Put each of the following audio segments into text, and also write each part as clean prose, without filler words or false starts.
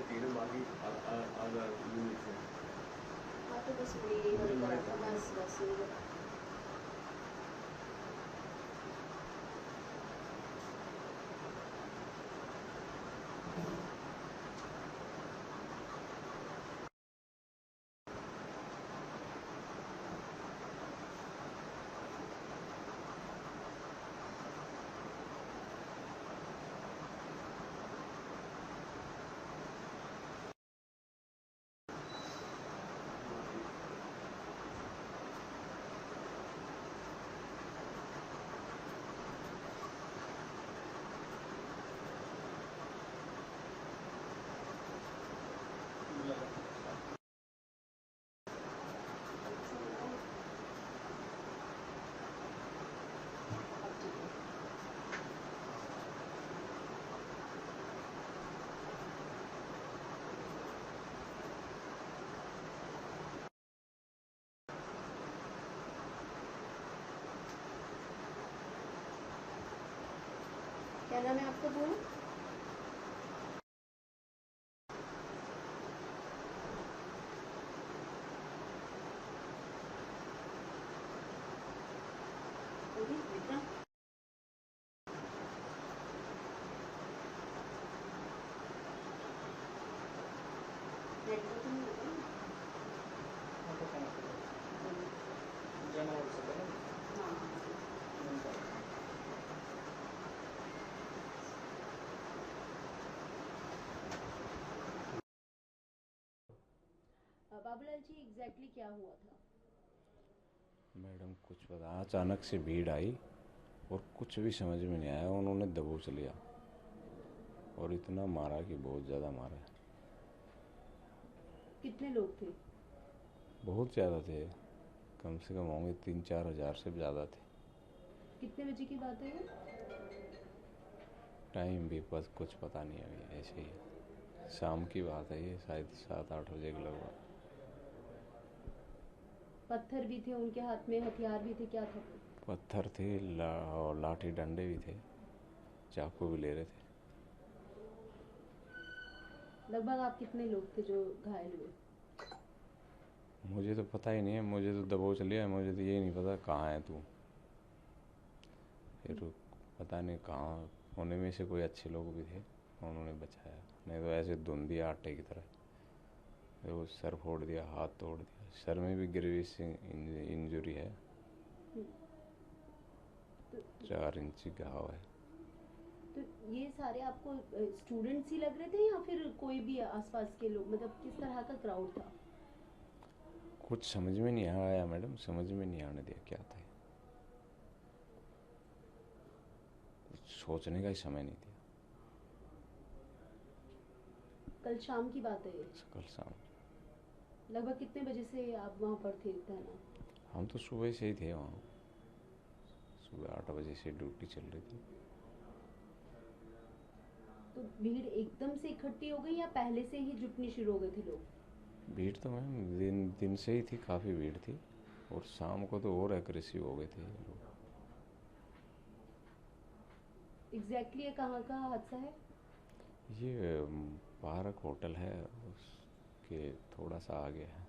एकदम बाकी आधा यूनिट से हाँ तो बस वही वही करा था, बस बस वही करा। अब ठीक है। क्या नाम है आपका बोलो? विक्रम। नेटवर्क नहीं होता ना। हाँ बाबूलाल जी एग्जैक्टली क्या हुआ था? मैडम कुछ पता, अचानक से भीड़ आई और कुछ भी समझ में नहीं आया, उन्होंने दबोच लिया और इतना मारा कि बहुत ज़्यादा मारा। कितने लोग थे? बहुत ज़्यादा थे, कम से कम होंगे 3-4 हज़ार से ज़्यादा थे। कितने बजे की बात है ये? टाइम भी बस कुछ पता नहीं अभी, ऐसे ही शाम की बात है ये, शायद 7-8 बजे के लगभग। पत्थर भी थे उनके हाथ में, हथियार भी थे, क्या था? पत्थर थे, और लाठी डंडे भी थे, चाकू भी ले रहे थे। लगभग आप कितने लोग थे जो घायल हुए? मुझे तो पता ही नहीं है, मुझे तो दबोच लिया, मुझे तो ये नहीं पता कहाँ है तू। फिर पता नहीं कहाँ, होने में से कोई अच्छे लोग भी थे, उन्होंने बचाया, नहीं तो ऐसे धुंधी आटे की तरह। फिर वो सर फोड़ दिया, हाथ तोड़ दिया, सर में भी ग्रेविस इंजरी है, तो 4 इंच घाव है। तो ये सारे आपको स्टूडेंट्स ही लग रहे थे या फिर कोई भी आसपास के लोग, मतलब किस तरह का क्राउड था? कुछ समझ में नहीं आया मैडम, समझ में नहीं आने दिया क्या था, कुछ सोचने का ही समय नहीं दिया। कल शाम की बात है ये? कल शाम। लगभग कितने बजे से आप वहाँ पर थे तैनात? हम तो सुबह से ही थे वहाँ, सुबह 8 बजे से ड्यूटी चल रही थी। तो भीड़ एकदम से इकट्ठी हो गई या पहले से ही जुटनी शुरू हो गए थे लोग? भीड़ तो मैम दिन दिन से ही थी, काफ़ी भीड़ थी, और शाम को तो और एग्रेसिव हो गए थे लोग। एग्जैक्टली ये कहाँ का हादसा है? ये पार्क होटल है, उसके थोड़ा सा आगे है,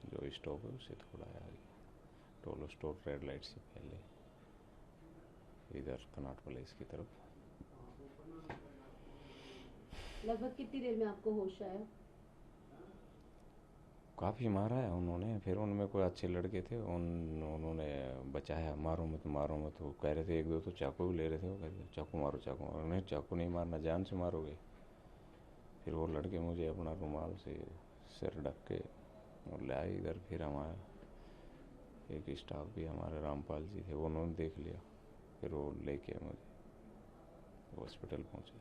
जो स्टॉप है उससे थोड़ा आगे, टोलो स्टोर रेड लाइट से पहले, इधर कनाट प्लेस की तरफ। लगभग कितनी देर में आपको होश आया? काफ़ी मारा है उन्होंने, फिर उनमें कोई अच्छे लड़के थे, उन्होंने बचाया, मारो मत मारो मत, वो कह रहे थे, एक दो तो चाकू भी ले रहे थे, वो कह रहे थे चाकू मारो चाकू मारो, नहीं चाकू नहीं मारना, जान से मारोगे। फिर वो लड़के मुझे अपना रुमाल से सिर ढक के और ले आए इधर। फिर हमारा एक स्टाफ भी, हमारे रामपाल जी थे, वो उन्होंने देख लिया, फिर वो लेके मुझे हॉस्पिटल पहुँचे।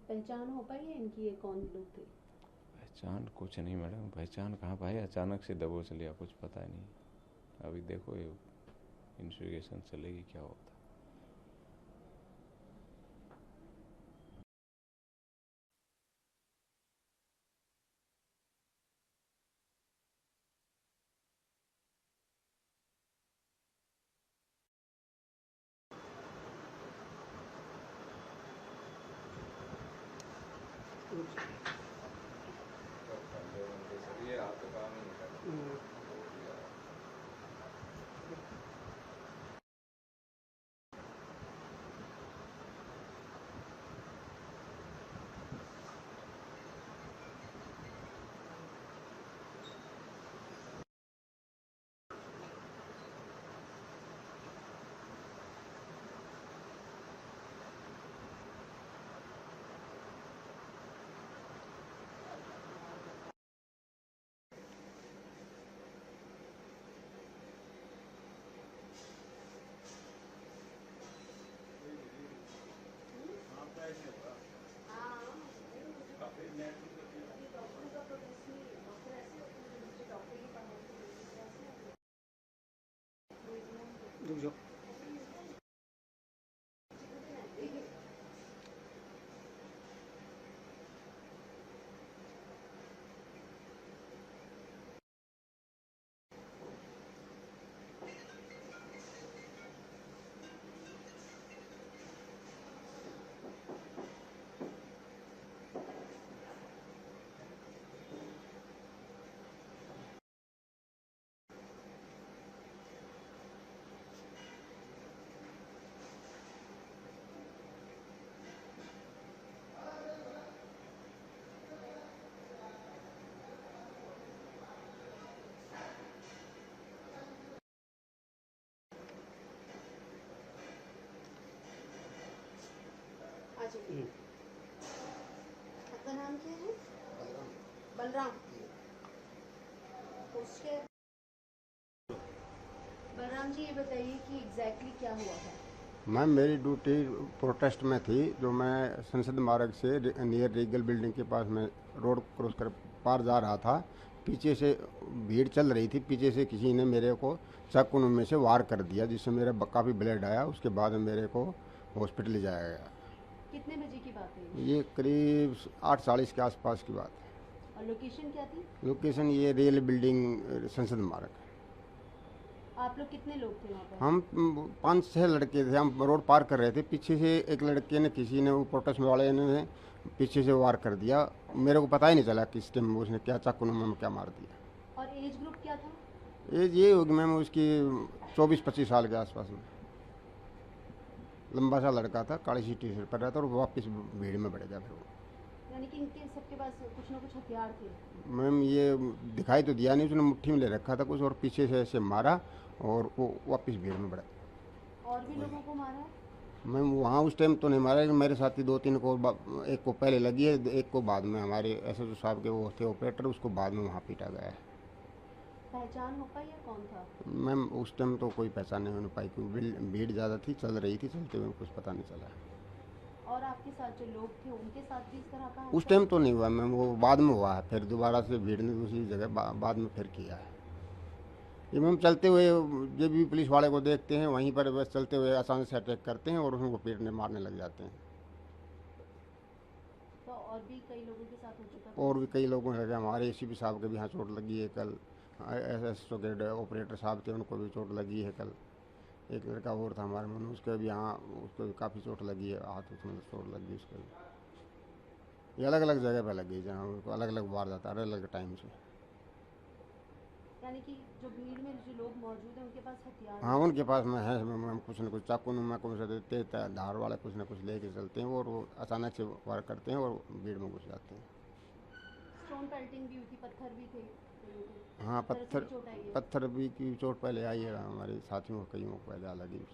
पहचान हो पाई है इनकी, ये कौन लोग थे? पहचान कुछ नहीं मैडम, पहचान कहाँ पाई, अचानक से दबोच लिया, कुछ पता नहीं। अभी देखो ये इन्वेस्टिगेशन चलेगी क्या होता। ये हाथ तो काम नहीं करता। आपका ऐसे होगा काफी नेट रुक जाओ। आपका नाम क्या है? बलराम। उसके बलराम जी, ये बताइए कि एग्जैक्टली क्या हुआ था? मैम मेरी ड्यूटी प्रोटेस्ट में थी, जो मैं संसद मार्ग से नियर रीगल बिल्डिंग के पास में रोड क्रॉस कर पार जा रहा था। पीछे से भीड़ चल रही थी, पीछे से किसी ने मेरे को चाकू में से वार कर दिया, जिससे मेरा काफ़ी ब्लड आया। उसके बाद मेरे को हॉस्पिटल ले जाया गया। कितने बजे की बात है? ये करीब 8:40 के आसपास की बात है। और लोकेशन क्या थी? लोकेशन ये रेल बिल्डिंग संसद मार्ग। आप लोग कितने लोग थे वहाँ पर? हम 5-6 लड़के थे। हम रोड पार कर रहे थे, पीछे से एक लड़के ने, किसी ने, वो प्रोटेस्ट वाले ने पीछे से वार कर दिया। मेरे को पता ही नहीं चला किस टाइम उसने क्या चाकू में क्या मार दिया। और एज ग्रुप क्या था? एज ये होगी मैम उसकी 24-25 साल के आसपास में। लंबा सा लड़का था, काली सी टी शर्ट पर रहता, और वापस भीड़ में बढ़ गया फिर वो। यानी कि इनके सबके पास कुछ ना कुछ हथियार थे? मैम ये दिखाई तो दिया नहीं, उसने मुट्ठी में ले रखा था कुछ, और पीछे से ऐसे मारा और वो वापस भीड़ में बढ़ा। और भी लोगों को मारा है? मैम वहाँ उस टाइम तो नहीं मारा, लेकिन मेरे साथी 2-3 को, एक को पहले लगी है, एक को बाद में, हमारे एसएसओ साहब के वो थे ऑपरेटर, उसको बाद में वहाँ पीटा गया है। पहचान हो पाई या कौन था? मैम उस टाइम तो कोई पहचान नहीं हो पाई, क्योंकि भीड़ ज़्यादा थी, चल रही थी, चलते हुए कुछ पता नहीं चला। और आपके साथ जो लोग थे उनके साथ भी इस तरह का उस टाइम तो नहीं हुआ मैम, वो बाद में हुआ है। फिर दोबारा से भीड़ ने दूसरी जगह बाद में फिर किया है। ये मैम चलते हुए जब भी पुलिस वाले को देखते हैं, वहीं पर बस चलते हुए अचानक से अटैक करते हैं और उनको पीटने मारने लग जाते हैं। तो और भी कई लोगों के साथ हो चुका था? और भी कई लोगों ने, हमारे एसीपी साहब के भी यहाँ चोट लगी है कल। एसएसओ के ऑपरेटर साहब थे, उनको भी चोट लगी है कल। एक लड़का और था हमारे मन, उसके भी यहाँ, उसको भी काफ़ी चोट लगी है, हाथ उसमें चोट लगी उसको भी। ये अलग अलग जगह पर लगी, जहाँ उनको अलग अलग वार जाता है, अलग अलग टाइम से। यानी कि जो भीड़ में जो लोग मौजूद हैं उनके पास हथियार हाँ उनके पास में है, हम कुछ न कुछ चाकू में कुछ देते, धार वाले कुछ न कुछ लेके चलते हैं, और वो अचानक से वार करते हैं और भीड़ में घुस जाते हैं। स्टोन पेल्टिंग भी हुई थी, पत्थर भी थे कईयों को? हाँ तरह से पत्थर भी चोट आई है? पत्थर भी की चोट पहले आई है, हमारे साथियों को कईयों को पहले लगी।